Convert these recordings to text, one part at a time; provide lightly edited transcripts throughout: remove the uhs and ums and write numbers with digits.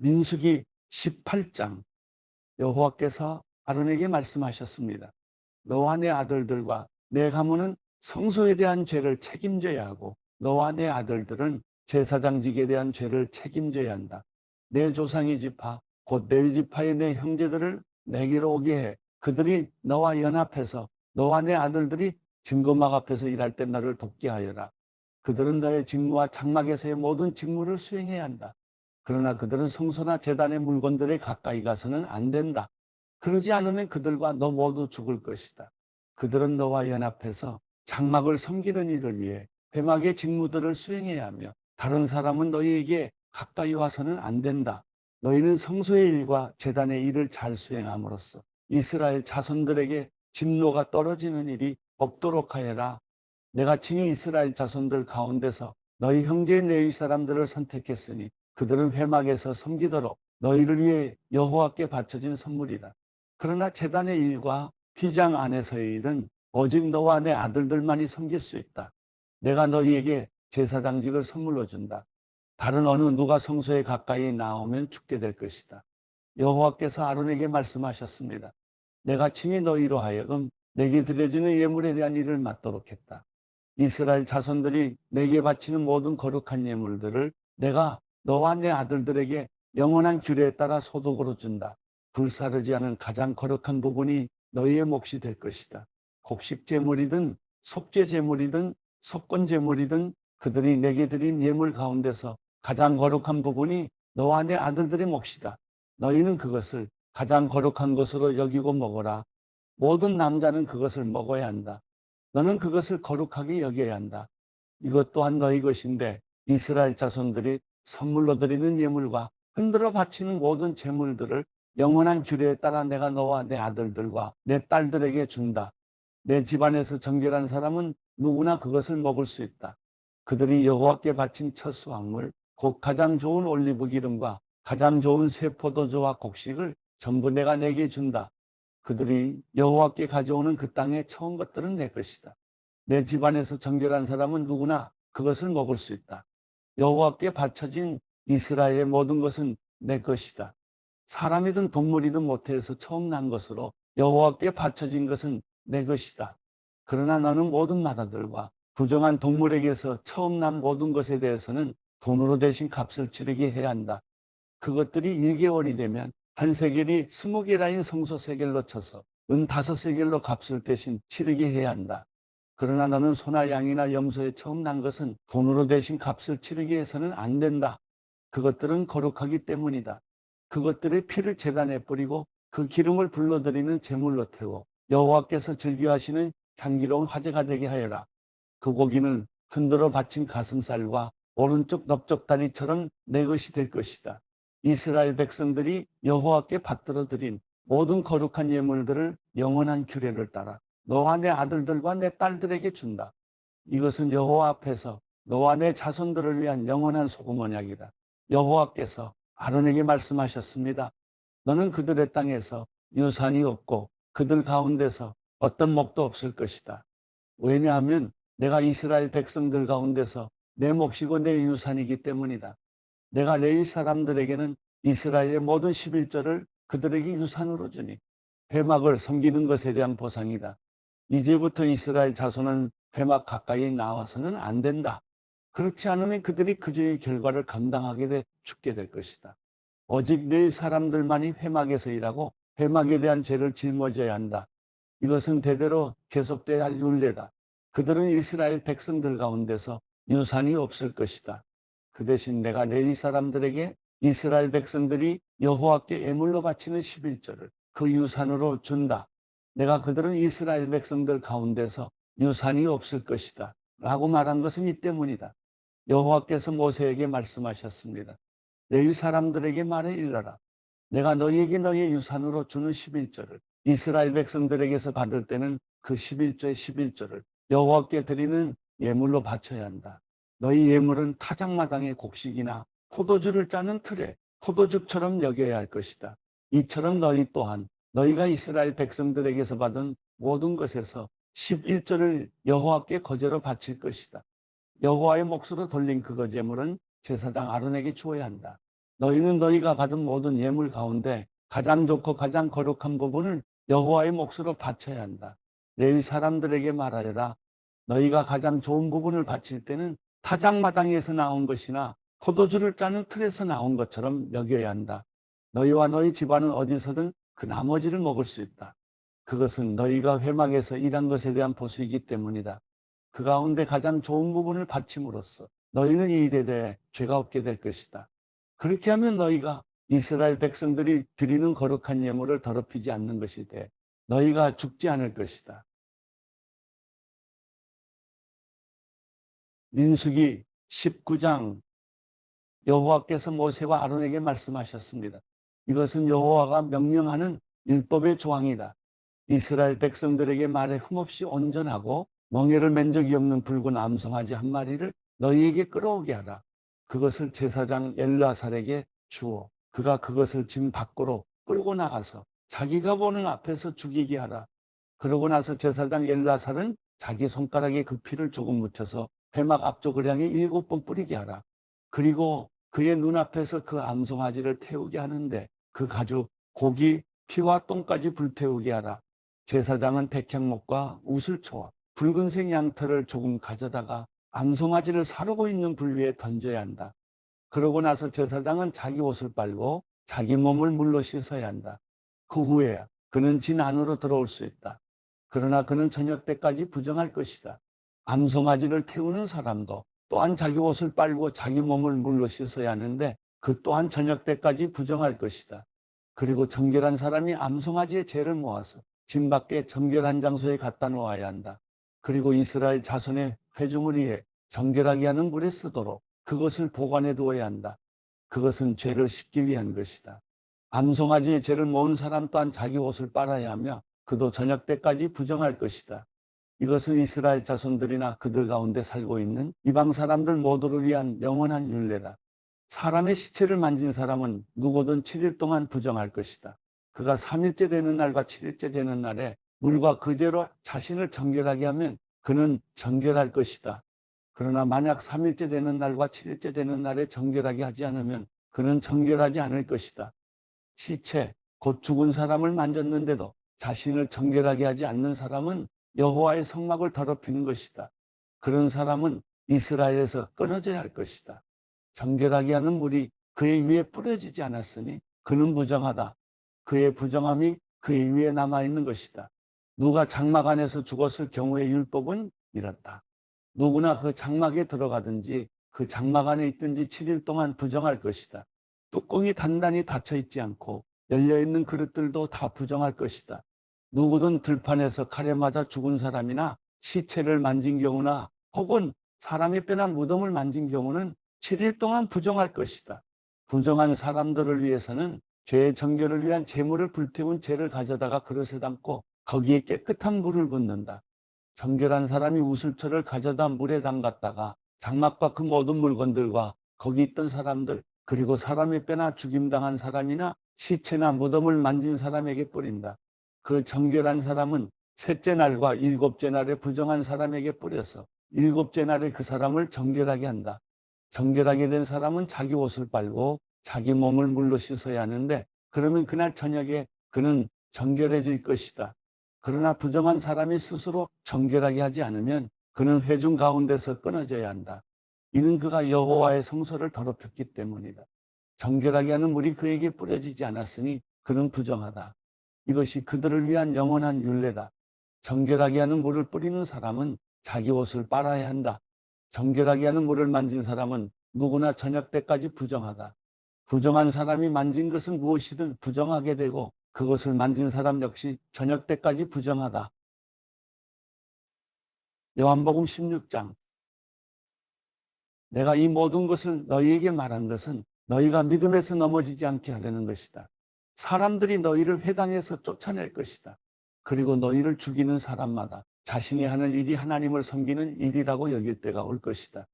민수기 18장 여호와께서 아론에게 말씀하셨습니다. 너와 내 아들들과 내 가문은 성소에 대한 죄를 책임져야 하고 너와 내 아들들은 제사장직에 대한 죄를 책임져야 한다. 내 조상의 지파 곧 레위 지파의 내 형제들을 내게로 오게 해 그들이 너와 연합해서 너와 내 아들들이 증거막 앞에서 일할 때 너를 돕게 하여라. 그들은 너의 직무와 장막에서의 모든 직무를 수행해야 한다. 그러나 그들은 성소나 제단의 물건들에 가까이 가서는 안 된다. 그러지 않으면 그들과 너 모두 죽을 것이다. 그들은 너와 연합해서 장막을 섬기는 일을 위해 회막의 직무들을 수행해야 하며 다른 사람은 너희에게 가까이 와서는 안 된다. 너희는 성소의 일과 제단의 일을 잘 수행함으로써 이스라엘 자손들에게 진노가 떨어지는 일이 없도록 하여라. 내가 친히 이스라엘 자손들 가운데서 너희 형제 레위 사람들을 선택했으니 그들은 회막에서 섬기도록 너희를 위해 여호와께 바쳐진 선물이다. 그러나 제단의 일과 휘장 안에서의 일은 오직 너와 내 아들들만이 섬길 수 있다. 내가 너희에게 제사장직을 선물로 준다. 다른 어느 누가 성소에 가까이 나오면 죽게 될 것이다. 여호와께서 아론에게 말씀하셨습니다. 내가 친히 너희로 하여금 내게 드려지는 예물에 대한 일을 맡도록 했다. 이스라엘 자손들이 내게 바치는 모든 거룩한 예물들을 내가 너와 내 아들들에게 영원한 규례에 따라 소득으로 준다. 불사르지 않은 가장 거룩한 부분이 너희의 몫이 될 것이다. 곡식 제물이든 속죄 제물이든 속건 제물이든 그들이 내게 드린 예물 가운데서 가장 거룩한 부분이 너와 내 아들들의 몫이다. 너희는 그것을 가장 거룩한 것으로 여기고 먹어라. 모든 남자는 그것을 먹어야 한다. 너는 그것을 거룩하게 여겨야 한다. 이것 또한 너희 것인데 이스라엘 자손들이 선물로 드리는 예물과 흔들어 바치는 모든 제물들을 영원한 규례에 따라 내가 너와 내 아들들과 내 딸들에게 준다. 내 집안에서 정결한 사람은 누구나 그것을 먹을 수 있다. 그들이 여호와께 바친 첫 수확물 곧 가장 좋은 올리브 기름과 가장 좋은 새 포도주와 곡식을 전부 내가 내게 준다. 그들이 여호와께 가져오는 그 땅의 처음 것들은 내 것이다. 내 집안에서 정결한 사람은 누구나 그것을 먹을 수 있다. 여호와께 바쳐진 이스라엘의 모든 것은 내 것이다. 사람이든 동물이든 모태에서 처음 난 것으로 여호와께 바쳐진 것은 내 것이다. 그러나 너는 모든 나라들과 부정한 동물에게서 처음 난 모든 것에 대해서는 돈으로 대신 값을 치르게 해야 한다. 그것들이 1개월이 되면 한 세겔이 20개라인 성소 세겔로 쳐서 은 5세겔로 값을 대신 치르게 해야 한다. 그러나 너는 소나 양이나 염소에 처음 난 것은 돈으로 대신 값을 치르게 해서는 안 된다. 그것들은 거룩하기 때문이다. 그것들의 피를 제단에 뿌리고 그 기름을 불러들이는 제물로 태워 여호와께서 즐겨하시는 향기로운 화제가 되게 하여라. 그 고기는 흔들어 바친 가슴살과 오른쪽 넓적다리처럼 내 것이 될 것이다. 이스라엘 백성들이 여호와께 받들어 드린 모든 거룩한 예물들을 영원한 규례를 따라 너와 내 아들들과 내 딸들에게 준다. 이것은 여호와 앞에서 너와 내 자손들을 위한 영원한 소금 언약이다. 여호와께서 아론에게 말씀하셨습니다. 너는 그들의 땅에서 유산이 없고 그들 가운데서 어떤 목도 없을 것이다. 왜냐하면 내가 이스라엘 백성들 가운데서 내 몫이고 내 유산이기 때문이다. 내가 레위 사람들에게는 이스라엘의 모든 11절을 그들에게 유산으로 주니 회막을 섬기는 것에 대한 보상이다. 이제부터 이스라엘 자손은 회막 가까이 나와서는 안 된다. 그렇지 않으면 그들이 그 죄의 결과를 감당하게 돼 죽게 될 것이다. 오직 내 사람들만이 회막에서 일하고 회막에 대한 죄를 짊어져야 한다. 이것은 대대로 계속돼야 할 율례다. 그들은 이스라엘 백성들 가운데서 유산이 없을 것이다. 그 대신 내가 레위 사람들에게 이스라엘 백성들이 여호와께 예물로 바치는 11절을 그 유산으로 준다. 내가 그들은 이스라엘 백성들 가운데서 유산이 없을 것이다. 라고 말한 것은 이 때문이다. 여호와께서 모세에게 말씀하셨습니다. 레위 사람들에게 말해 일러라. 내가 너희에게 너희의 유산으로 주는 11절을 이스라엘 백성들에게서 받을 때는 그 11조의 11조를 여호와께 드리는 예물로 바쳐야 한다. 너희 예물은 타작마당의 곡식이나 포도주를 짜는 틀에 포도즙처럼 여겨야 할 것이다. 이처럼 너희 또한 너희가 이스라엘 백성들에게서 받은 모든 것에서 11조를 여호와께 거제로 바칠 것이다. 여호와의 몫으로 돌린 그 거제물은 제사장 아론에게 주어야 한다. 너희는 너희가 받은 모든 예물 가운데 가장 좋고 가장 거룩한 부분을 여호와의 몫으로 바쳐야 한다. 레위 사람들에게 말하여라. 너희가 가장 좋은 부분을 바칠 때는 타작마당에서 나온 것이나 포도주를 짜는 틀에서 나온 것처럼 여겨야 한다. 너희와 너희 집안은 어디서든 그 나머지를 먹을 수 있다. 그것은 너희가 회막에서 일한 것에 대한 보수이기 때문이다. 그 가운데 가장 좋은 부분을 바침으로써 너희는 이 일에 대해 죄가 없게 될 것이다. 그렇게 하면 너희가 이스라엘 백성들이 드리는 거룩한 예물을 더럽히지 않는 것이 돼 너희가 죽지 않을 것이다. 민수기 19장 여호와께서 모세와 아론에게 말씀하셨습니다. 이것은 여호와가 명령하는 율법의 조항이다. 이스라엘 백성들에게 말에 흠없이 온전하고 멍에를 맨 적이 없는 붉은 암송아지 한 마리를 너희에게 끌어오게 하라. 그것을 제사장 엘르아살에게 주어 그가 그것을 진 밖으로 끌고 나가서 자기가 보는 앞에서 죽이게 하라. 그러고 나서 제사장 엘르아살은 자기 손가락에 그 피를 조금 묻혀서 회막 앞쪽을 향해 7번 뿌리게 하라. 그리고 그의 눈앞에서 그 암송아지를 태우게 하는데 그 가죽, 고기, 피와 똥까지 불태우게 하라. 제사장은 백향목과 우슬초와 붉은색 양털을 조금 가져다가 암송아지를 사르고 있는 불 위에 던져야 한다. 그러고 나서 제사장은 자기 옷을 빨고 자기 몸을 물로 씻어야 한다. 그 후에 그는 진 안으로 들어올 수 있다. 그러나 그는 저녁 때까지 부정할 것이다. 암송아지를 태우는 사람도 또한 자기 옷을 빨고 자기 몸을 물로 씻어야 하는데 그 또한 저녁 때까지 부정할 것이다. 그리고 정결한 사람이 암송아지의 죄를 모아서 진 밖에 정결한 장소에 갖다 놓아야 한다. 그리고 이스라엘 자손의 회중을 위해 정결하게 하는 물에 쓰도록 그것을 보관해 두어야 한다. 그것은 죄를 씻기 위한 것이다. 암송아지의 죄를 모은 사람 또한 자기 옷을 빨아야 하며 그도 저녁 때까지 부정할 것이다. 이것은 이스라엘 자손들이나 그들 가운데 살고 있는 이방 사람들 모두를 위한 영원한 율례다. 사람의 시체를 만진 사람은 누구든 7일 동안 부정할 것이다. 그가 3일째 되는 날과 7일째 되는 날에 물과 그 죄로 자신을 정결하게 하면 그는 정결할 것이다. 그러나 만약 3일째 되는 날과 7일째 되는 날에 정결하게 하지 않으면 그는 정결하지 않을 것이다. 시체, 곧 죽은 사람을 만졌는데도 자신을 정결하게 하지 않는 사람은 여호와의 성막을 더럽히는 것이다. 그런 사람은 이스라엘에서 끊어져야 할 것이다. 정결하게 하는 물이 그의 위에 뿌려지지 않았으니 그는 부정하다. 그의 부정함이 그의 위에 남아있는 것이다. 누가 장막 안에서 죽었을 경우의 율법은 이렇다. 누구나 그 장막에 들어가든지 그 장막 안에 있든지 7일 동안 부정할 것이다. 뚜껑이 단단히 닫혀 있지 않고 열려있는 그릇들도 다 부정할 것이다. 누구든 들판에서 칼에 맞아 죽은 사람이나 시체를 만진 경우나 혹은 사람의 뼈나 무덤을 만진 경우는 7일 동안 부정할 것이다. 부정한 사람들을 위해서는 죄의 정결을 위한 제물을 불태운 재를 가져다가 그릇에 담고 거기에 깨끗한 물을 붓는다. 정결한 사람이 우슬초를 가져다 물에 담갔다가 장막과 그 모든 물건들과 거기 있던 사람들 그리고 사람의 뼈나 죽임당한 사람이나 시체나 무덤을 만진 사람에게 뿌린다. 그 정결한 사람은 셋째 날과 일곱째 날에 부정한 사람에게 뿌려서 일곱째 날에 그 사람을 정결하게 한다. 정결하게 된 사람은 자기 옷을 빨고 자기 몸을 물로 씻어야 하는데 그러면 그날 저녁에 그는 정결해질 것이다. 그러나 부정한 사람이 스스로 정결하게 하지 않으면 그는 회중 가운데서 끊어져야 한다. 이는 그가 여호와의 성소를 더럽혔기 때문이다. 정결하게 하는 물이 그에게 뿌려지지 않았으니 그는 부정하다. 이것이 그들을 위한 영원한 율례다. 정결하게 하는 물을 뿌리는 사람은 자기 옷을 빨아야 한다. 정결하게 하는 물을 만진 사람은 누구나 저녁 때까지 부정하다. 부정한 사람이 만진 것은 무엇이든 부정하게 되고 그것을 만진 사람 역시 저녁 때까지 부정하다. 요한복음 16장. 내가 이 모든 것을 너희에게 말한 것은 너희가 믿음에서 넘어지지 않게 하려는 것이다. 사람들이 너희를 회당에서 쫓아낼 것이다. 그리고 너희를 죽이는 사람마다 자신이 하는 일이 하나님을 섬기는 일이라고 여길 때가 올 것이다.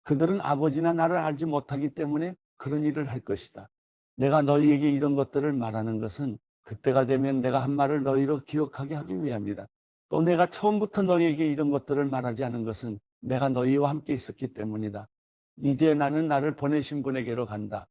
그들은 아버지나 나를 알지 못하기 때문에 그런 일을 할 것이다. 내가 너희에게 이런 것들을 말하는 것은 그때가 되면 내가 한 말을 너희로 기억하게 하기 위함이다. 또 내가 처음부터 너희에게 이런 것들을 말하지 않은 것은 내가 너희와 함께 있었기 때문이다. 이제 나는 나를 보내신 분에게로 간다.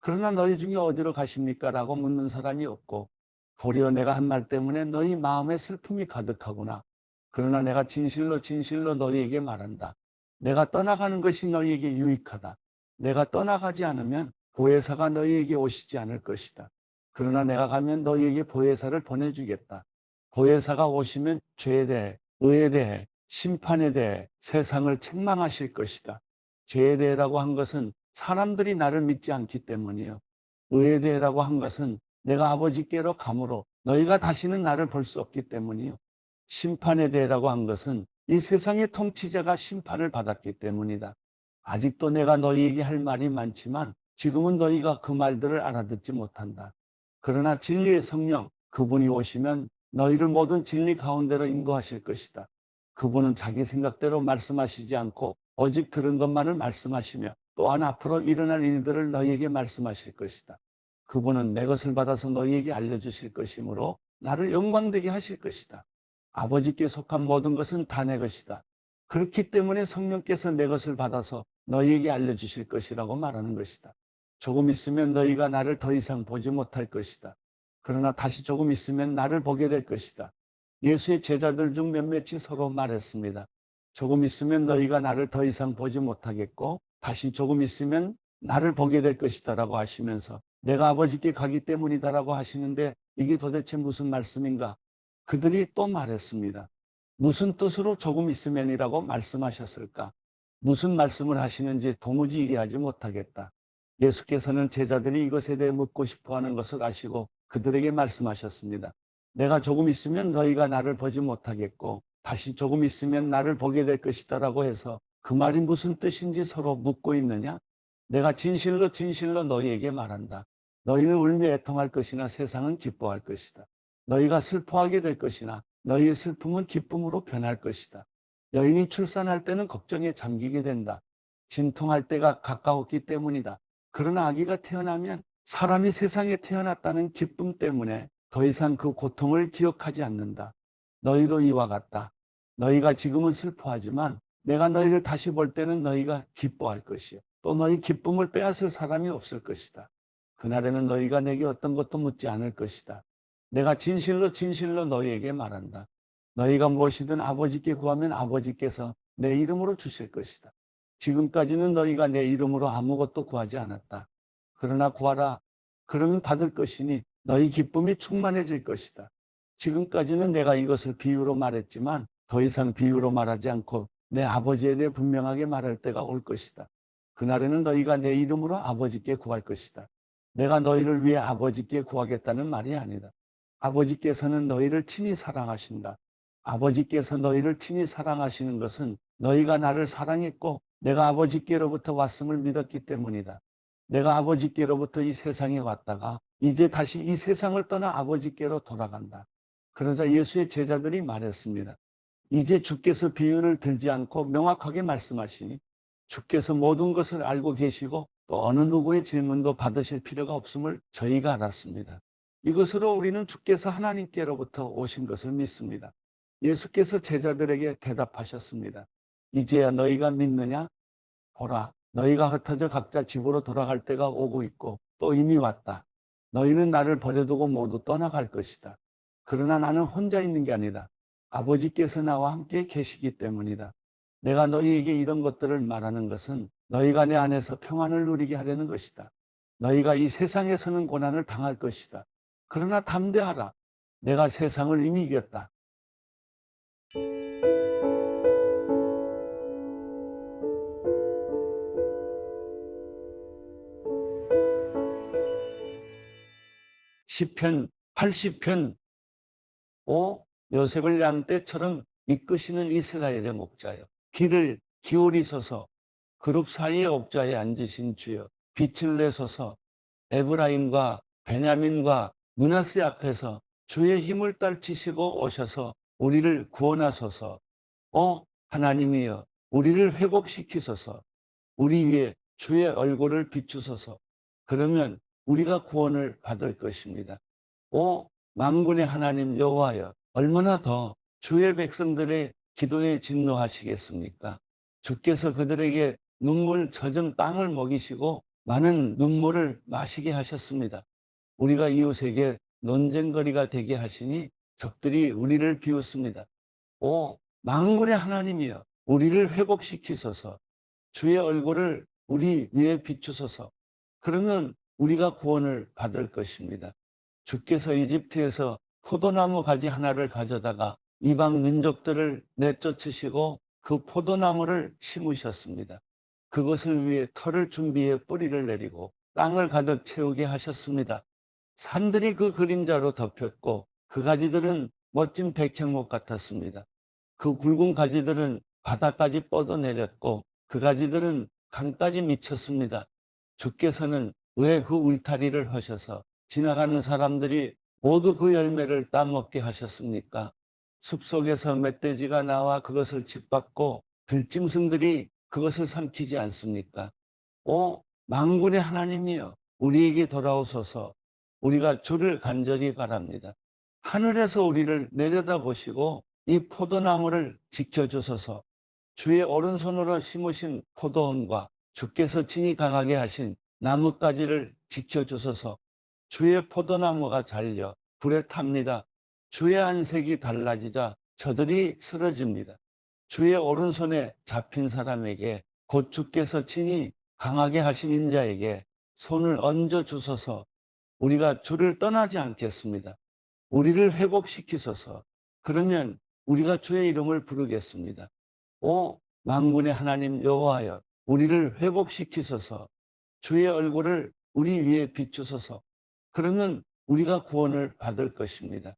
그러나 너희 중에 어디로 가십니까? 라고 묻는 사람이 없고, 도리어 내가 한 말 때문에 너희 마음에 슬픔이 가득하구나. 그러나 내가 진실로 진실로 너희에게 말한다. 내가 떠나가는 것이 너희에게 유익하다. 내가 떠나가지 않으면 보혜사가 너희에게 오시지 않을 것이다. 그러나 내가 가면 너희에게 보혜사를 보내주겠다. 보혜사가 오시면 죄에 대해, 의에 대해, 심판에 대해 세상을 책망하실 것이다. 죄에 대해라고 한 것은 사람들이 나를 믿지 않기 때문이요. 의에 대해라고 한 것은 내가 아버지께로 가므로 너희가 다시는 나를 볼 수 없기 때문이요. 심판에 대해라고 한 것은 이 세상의 통치자가 심판을 받았기 때문이다. 아직도 내가 너희에게 할 말이 많지만 지금은 너희가 그 말들을 알아듣지 못한다. 그러나 진리의 성령, 그분이 오시면 너희를 모든 진리 가운데로 인도하실 것이다. 그분은 자기 생각대로 말씀하시지 않고 오직 들은 것만을 말씀하시며 또한 앞으로 일어날 일들을 너희에게 말씀하실 것이다. 그분은 내 것을 받아서 너희에게 알려주실 것이므로 나를 영광되게 하실 것이다. 아버지께 속한 모든 것은 다 내 것이다. 그렇기 때문에 성령께서 내 것을 받아서 너희에게 알려주실 것이라고 말하는 것이다. 조금 있으면 너희가 나를 더 이상 보지 못할 것이다. 그러나 다시 조금 있으면 나를 보게 될 것이다. 예수의 제자들 중 몇몇이 서로 말했습니다. 조금 있으면 너희가 나를 더 이상 보지 못하겠고 다시 조금 있으면 나를 보게 될 것이다 라고 하시면서 내가 아버지께 가기 때문이다라고 하시는데 이게 도대체 무슨 말씀인가? 그들이 또 말했습니다. 무슨 뜻으로 조금 있으면이라고 말씀하셨을까? 무슨 말씀을 하시는지 도무지 이해하지 못하겠다. 예수께서는 제자들이 이것에 대해 묻고 싶어하는 것을 아시고 그들에게 말씀하셨습니다. 내가 조금 있으면 너희가 나를 보지 못하겠고 다시 조금 있으면 나를 보게 될 것이다 라고 해서 그 말이 무슨 뜻인지 서로 묻고 있느냐? 내가 진실로 진실로 너희에게 말한다. 너희는 울며 애통할 것이나 세상은 기뻐할 것이다. 너희가 슬퍼하게 될 것이나 너희의 슬픔은 기쁨으로 변할 것이다. 여인이 출산할 때는 걱정에 잠기게 된다. 진통할 때가 가까웠기 때문이다. 그러나 아기가 태어나면 사람이 세상에 태어났다는 기쁨 때문에 더 이상 그 고통을 기억하지 않는다. 너희도 이와 같다. 너희가 지금은 슬퍼하지만 내가 너희를 다시 볼 때는 너희가 기뻐할 것이요. 또 너희 기쁨을 빼앗을 사람이 없을 것이다. 그날에는 너희가 내게 어떤 것도 묻지 않을 것이다. 내가 진실로 진실로 너희에게 말한다. 너희가 무엇이든 아버지께 구하면 아버지께서 내 이름으로 주실 것이다. 지금까지는 너희가 내 이름으로 아무것도 구하지 않았다. 그러나 구하라. 그러면 받을 것이니 너희 기쁨이 충만해질 것이다. 지금까지는 내가 이것을 비유로 말했지만 더 이상 비유로 말하지 않고 내 아버지에 대해 분명하게 말할 때가 올 것이다. 그날에는 너희가 내 이름으로 아버지께 구할 것이다. 내가 너희를 위해 아버지께 구하겠다는 말이 아니다. 아버지께서는 너희를 친히 사랑하신다. 아버지께서 너희를 친히 사랑하시는 것은 너희가 나를 사랑했고 내가 아버지께로부터 왔음을 믿었기 때문이다. 내가 아버지께로부터 이 세상에 왔다가 이제 다시 이 세상을 떠나 아버지께로 돌아간다. 그러자 예수의 제자들이 말했습니다. 이제 주께서 비유를 들지 않고 명확하게 말씀하시니 주께서 모든 것을 알고 계시고 또 어느 누구의 질문도 받으실 필요가 없음을 저희가 알았습니다. 이것으로 우리는 주께서 하나님께로부터 오신 것을 믿습니다. 예수께서 제자들에게 대답하셨습니다. 이제야 너희가 믿느냐? 보라, 너희가 흩어져 각자 집으로 돌아갈 때가 오고 있고 또 이미 왔다. 너희는 나를 버려두고 모두 떠나갈 것이다. 그러나 나는 혼자 있는 게 아니다. 아버지께서 나와 함께 계시기 때문이다. 내가 너희에게 이런 것들을 말하는 것은 너희가 내 안에서 평안을 누리게 하려는 것이다. 너희가 이 세상에서는 고난을 당할 것이다. 그러나 담대하라. 내가 세상을 이미 이겼다. 시편 80편 5. 요셉을 양 떼처럼 이끄시는 이스라엘의 목자여. 귀를 기울이소서. 그룹 사이의 옥좌에 앉으신 주여. 빛을 내소서. 에브라임과 베냐민과 므낫세 앞에서 주의 힘을 떨치시고 오셔서 우리를 구원하소서. 하나님이여, 우리를 회복시키소서. 우리 위에 주의 얼굴을 비추소서. 그러면 우리가 구원을 받을 것입니다. 만군의 하나님 여호와여, 얼마나 더 주의 백성들의 기도에 진노하시겠습니까? 주께서 그들에게 눈물 젖은 빵을 먹이시고 많은 눈물을 마시게 하셨습니다. 우리가 이웃에게 논쟁거리가 되게 하시니 적들이 우리를 비웃습니다. 오 만군의 하나님이여 우리를 회복시키소서. 주의 얼굴을 우리 위에 비추소서. 그러면 우리가 구원을 받을 것입니다. 주께서 이집트에서 포도나무 가지 하나를 가져다가 이방 민족들을 내쫓으시고 그 포도나무를 심으셨습니다. 그것을 위해 터를 준비해 뿌리를 내리고 땅을 가득 채우게 하셨습니다. 산들이 그 그림자로 덮였고 그 가지들은 멋진 백향목 같았습니다. 그 굵은 가지들은 바다까지 뻗어내렸고 그 가지들은 강까지 미쳤습니다. 주께서는 왜 그 울타리를 하셔서 지나가는 사람들이 모두 그 열매를 따먹게 하셨습니까? 숲속에서 멧돼지가 나와 그것을 짓밟고 들짐승들이 그것을 삼키지 않습니까? 오 만군의 하나님이여 우리에게 돌아오소서. 우리가 주를 간절히 바랍니다. 하늘에서 우리를 내려다보시고 이 포도나무를 지켜주소서. 주의 오른손으로 심으신 포도원과 주께서 진이 강하게 하신 나뭇가지를 지켜주소서. 주의 포도나무가 잘려 불에 탑니다. 주의 안색이 달라지자 저들이 쓰러집니다. 주의 오른손에 잡힌 사람에게 곧 주께서 친히 강하게 하신 인자에게 손을 얹어 주소서. 우리가 주를 떠나지 않겠습니다. 우리를 회복시키소서. 그러면 우리가 주의 이름을 부르겠습니다. 오 만군의 하나님 여호와여 우리를 회복시키소서. 주의 얼굴을 우리 위에 비추소서. 그러면 우리가 구원을 받을 것입니다.